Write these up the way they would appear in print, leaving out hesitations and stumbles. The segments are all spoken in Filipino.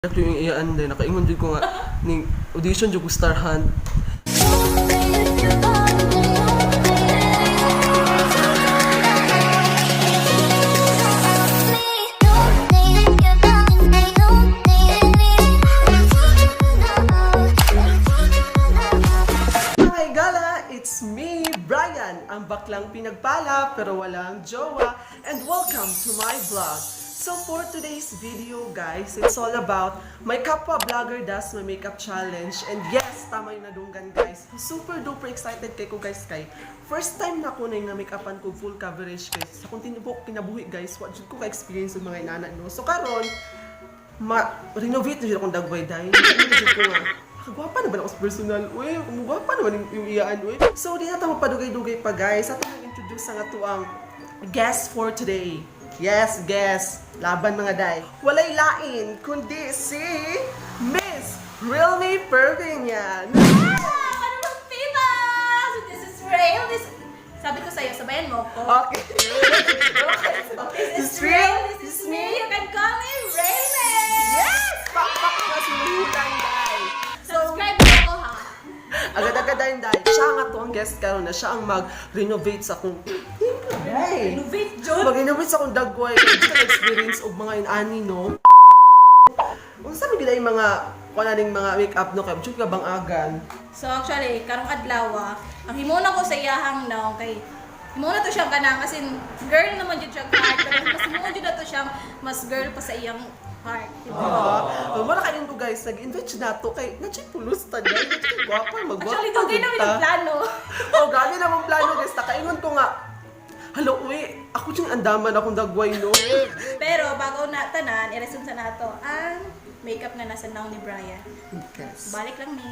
Actually, yung iyaan din, nakaingon din ko nga, ni audition dyan ko Star Hunt. Hi gala, it's me, Brian, ang baklang pinagpala pero walang jowa, and welcome to my vlog. So for today's video guys, it's all about my kapwa vlogger does my makeup challenge. And yes, tama yung nadunggan guys. Super duper excited kay ko guys kay first time na ko na yung make-upan ko full coverage guys. Sa kung tinubok kinabuhi guys, what ko ka-experience yung mga inana no. So karon renovate na siya akong dagway dahil ko nga. Kagwapa naman ako sa personal. Uy, kumugwapa naman yung iyaan. Uy. So di na tayo mapadugay-dugay pa guys. At ako introduce ang ato ang guest for today. Yes, guest. Laban mga day. Walay lain, kundi si Miss Realme Perviñan. Ano people? So this is real. Sabi ko sa'yo, sabayan mo ko. Okay. This is real. This is me. You can call me Raymond. Yes! Pakpak na sinuhutan, day. Subscribe mo ako ha. Agad-agad dahil dahil. Siya nga to ang guest karon na siya ang mag-renovate sa kung... Hey! Innovate, John. Mag-renovate sa kung dagway. Gusto na experience og mga inani, no? Kung sabi nila yung mga kanaling mga make-up, no? Kaya ka bang agan? So actually, karong adlaw, ang himuna ko sa iyahang now kay himuna to siyang kanang kasi girl naman jud siya heart pero mas himuna jud na to siyang mas girl pa sa iyang heart, di ba? Wala kayo to guys, nag-invite siya na to kay na-pulos ta niya. Na-check guwapa, magwapa. Actually, dugay namin ang plano. Oh, gani na mong plano guys. Nakaingon ko nga, halo, uwi, ako diyang andaman akong dagway, no? Pero bago na tanan, i-resume sa nato ang makeup nga nasa now ni Brian. Yes. Balik lang ni.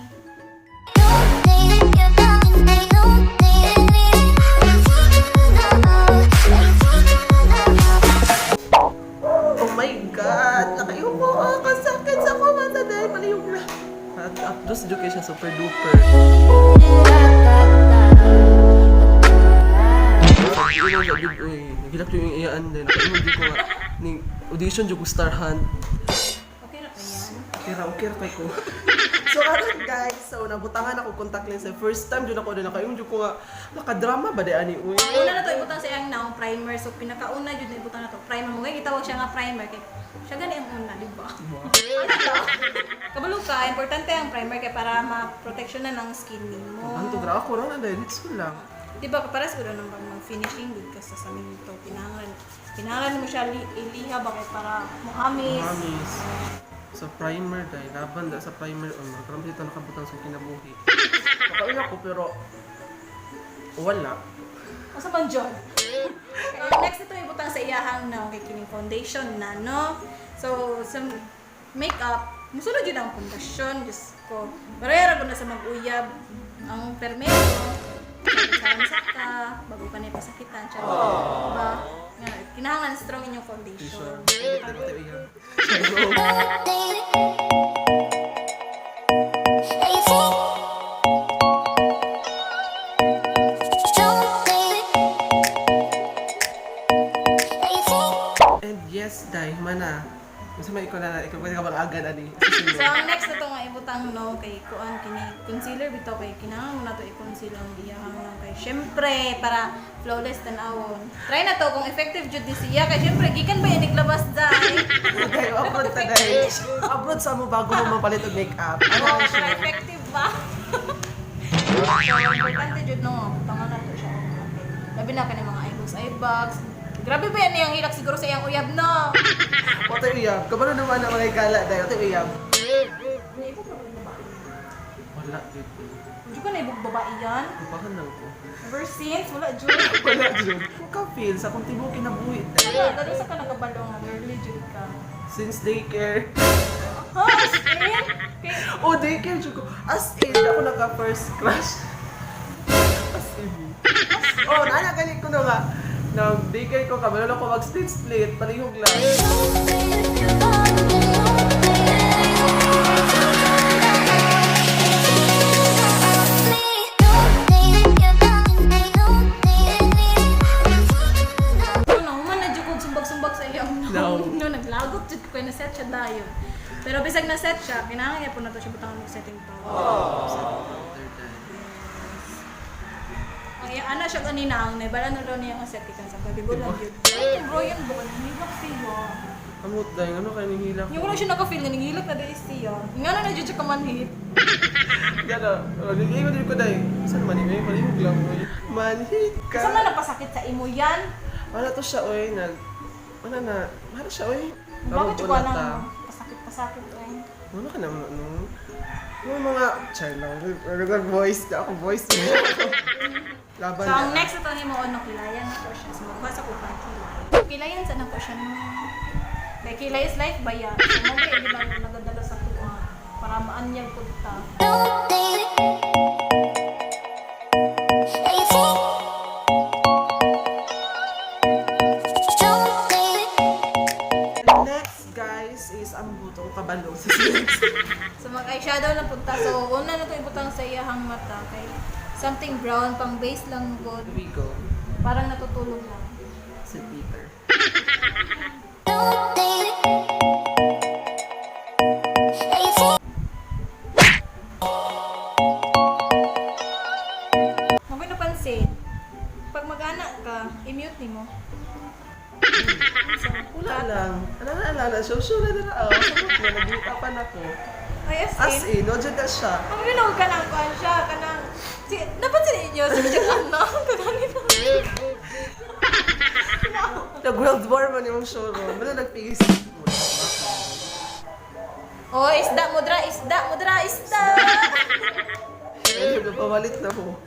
Oh my God! Nakaingon ko, kasakit sa kumata dahil palihog na. At dos dito siya super duper. Nagilak yung iyaan din. Nakaingon din ko nga, ni audition dyan ko Star Hunt. Okay na pa yan. Okay kay ko. So aron guys, so nabutangan ako contact lens. First time dyan ako din nakaingon dyan ko nga, nakadrama ba di ani uy? Una na to ibutang sa iyang now primer. So pinakauna jud na ibutang na to primer mo kay gitawag siya nga primer kay siya gani ang una, di ba? Kabalo ka, importante ang primer kay para ma-protection na ng skin nimo. Ano to gra ako ron na dahil it's lang. Di ba paparas ko doon ng finishing good ka sa saminto. Pinangalan mo siya iliha ba kay para muhamis. Mamis. Sa primer dahil laban da sa primer on magkaroon dito nakabutang sa kinabuhi. Nakain ako pero wala. Asa man John? Next ito ibutang sa iyahang na kay kining foundation na no. So sa makeup, musulod yun ang foundation, Diyos ko. Barera ko na sa mag-uyab ang permero. Sa ka, bago ka na ipasakitan. Diba? Kinahanglan strong inyong foundation. And yes, dahil mana. Gusto mo ikaw na, ikaw pwede ka mag-agan ani. So ang next na to nga ibutang no kay kuan kini concealer bitaw kay kinahanglan mo na to i-conceal ang iyahang lang kay syempre para flawless tan-awon. Try na to kung effective jud di siya kay syempre gikan ba yan iglabas dai. Okay, abroad ta dahil. Abroad sa mo bago mo mapalit og makeup. Oh, para effective ba? So importante jud no butangan na to siya. Labi na kani mga eye bags. Grabe ba yan yung hilak siguro sa iyang uyab no? Ote uyab. Kabalo naman ang mga gala dahil ote uyab. Wala dito. Hindi ko na ibog babae yan. Ipakan lang ko. Ever since, wala jud. Wala dyan. Kung ka feel sa kung tibo kinabuhi Wala, dali sa ka nakabalo nga, girly jud ka. since daycare. Ha? As in? Okay. Oh, daycare dyan ko. As in, ako naka first crush. As in. Oh, nanagali ko na nga. Nag-daycare ko, kabalo lang ko mag-split, palihog lang. Human na jud kog sumbag-sumbag sa iyang No. no naglagot jud ko kay na set siya dayon. Pero bisa bisag na set siya, kailangan niya po na to siya butang mag-setting powder. Ang ana siya kanina ang nabala na daw niya ang set ikan sa pagbigo lang yun. Ay, bro, yan bukan. Nahilak siya. Amot dahil, ano kayo nihilak? Yung wala siya naka-feel na nangilak na dahil siya. Yung ano na dyan siya kamanhit. Yan o, nag-iingon din ko dahil. Saan manhimay? Palihog lang mo. Manhit ka. Saan man napasakit sa imo yan? Wala to siya, oy. Ano na? Wala siya, oy. Bakit Tawag ko ulat, nang pasakit-pasakit eh? Ano ka naman, ano? Yung mga, char lang. Voice na ako, voice mo. Laban So, ang na. next ito mo ano, kilayan na po siya. So, magbasa ko pa kilay. Kilayan sa na po siya no. Kaya kilay is life ba yan? So, mo ba hindi lang nagadala sa tuwa para maanyang punta. Next, guys, is ang butong kabalo sa sinex. So, mag-eyeshadow na punta. So, una na ito ibutang sa iyahang mata. Kay something brown, pang base lang good. Here we go. Parang natutulog lang. Si Peter. Kung may napansin, pag mag-anak ka, i-mute ni mo. Wala lang. Ano na alala? Show na na ako. Sabot na, nag-iupapan ako. Ay, As in, no, dyan na siya. ang binog ka ng kuhan siya, ka ng... Napansin ninyo, si Jack Anna, kaganito. Nag-world war man yung showroom. Wala nag-face. Oh, isda, mudra, isda, mudra, isda! Ayun, napawalit na po.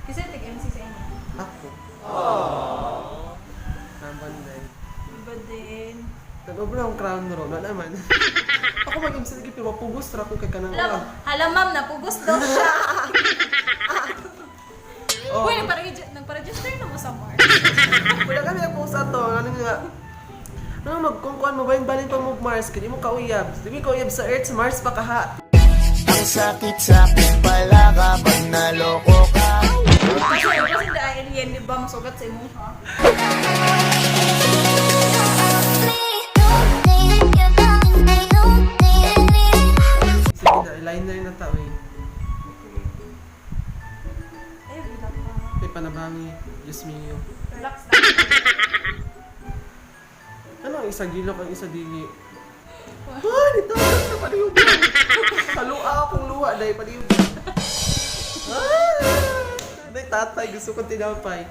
Kasi tig-MC sa inyo. Ako. Naman na eh. Iba din. Nag-obra akong crown roll. Wala naman. Ako mag-imsa lagi pero mapugos ra ko kay kanang Alam, ulang. hala ma'am, napugos daw siya. Oh. Uy, nagpa-register na mo sa Mars. Wala kami nag-post ato. Ano nga? Ano magkungkuan mo ba yung baling pang Mars? Kaya mo kauyab. Di mo kauyab sa Earth, sa Mars pa kaha. Ang sakit-sakit pala kapag naloko ka. Kasi hindi alien, di ba? Masugat sa imo, ha? Sige na, eyeliner na tao eh. Ay, bilang pa. May panabangi. Diyos mio. Relax lang. Ano ang isa gilok, ang isa dili? Ah, nitagas na paliyugan. Salua akong luha dahil paliyugan. Ah! Dahil tatay, gusto kong tinapay.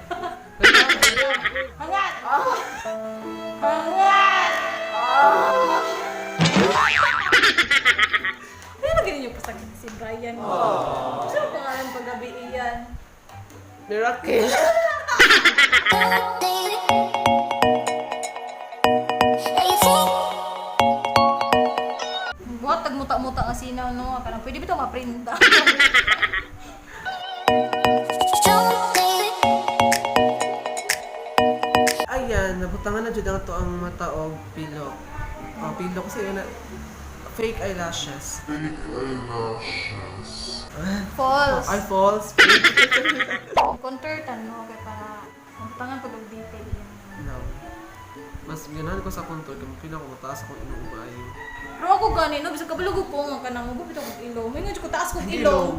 Hangat! Hangat! Ano lagi ninyo pasakit si Brian? Sino pangalan paggabi iyan? Miracle. Buhat, tagmuta-muta nga sinaw, no? Parang pwede ba ito maprinta? Ayan, nabutangan na dyan ang to ang mata o pilok. O, pilok kasi yun na fake eyelashes. False. Ay, false. Contour tan, no? Kaya para mabutangan pag detail yan. No. Mas ganahan ko sa contour, kung pinako mataas akong inuubayo. Pero ako gani, no? Bisa kabalog ko nga ka nang gupit akong ilong. May nga ko taas kong Ilong. ilong.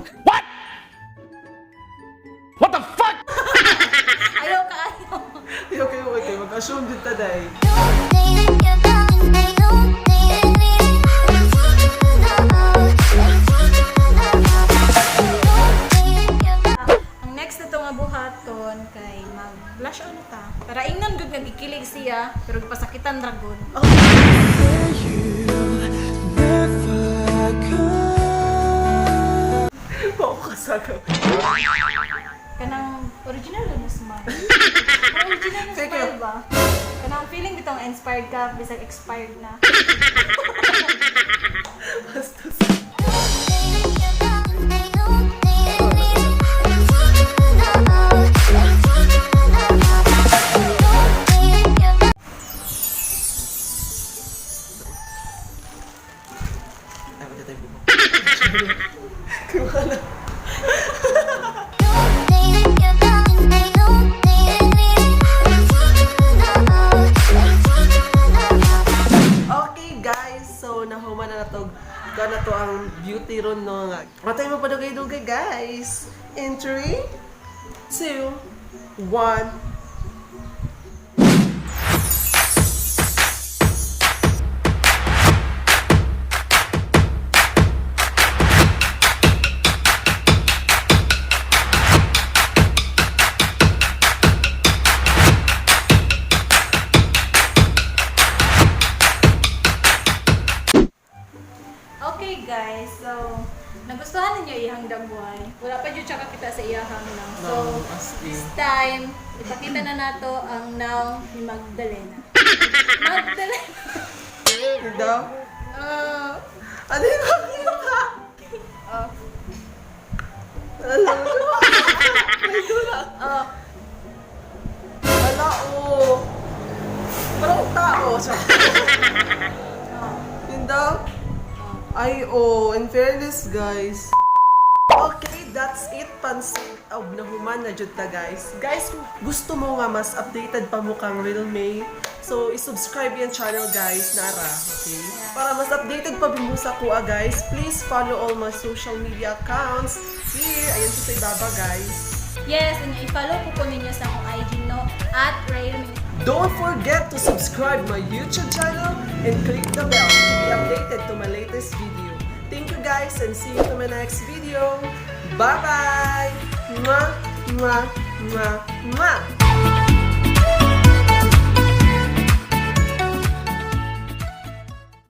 What the fuck? Ayaw ka, ayaw. Okay. Mag-assume din taday. Ang next na to nga buhaton kay mag-blush on ta. Para ingnan gud nga gikilig siya, pero pasakitan ra gud. Pakukasagaw. Kanang original na smile. Original na Thank smile you. ba? Kanang feeling bitong inspired ka, bisag expired na. Basta Oo nga. Matay mo pa dugay-dugay, guys. In 3, 2, 1. Okay guys, so nagustuhan ninyo iyang dagway. Wala pa jud siya kakita sa iyahang lang. So this time, ipakita na nato ang noun ni Magdalena. Magdalena. Hindi. Ano yung kakita ka? Oh. Alam mo. May tulak. Oh. Wala, oh. Parang tao siya. Oh. Hindi. Ay, oh, in fairness, guys. Okay, that's it. Pansit of nahuman na jud ta, guys. Guys, kung gusto mo nga mas updated pa mo kang Real May, so isubscribe yung channel, guys, nara, okay? Para mas updated pa mo sa kuha, guys, please follow all my social media accounts. Here, ayan siya sa ibaba, guys. Yes, and i-follow po ninyo sa akong IG no at Raymond. Don't forget to subscribe my YouTube channel and click the bell to be updated to my latest video. Thank you guys and see you to my next video. Bye bye! Mwah, mwah, mwah, mwah.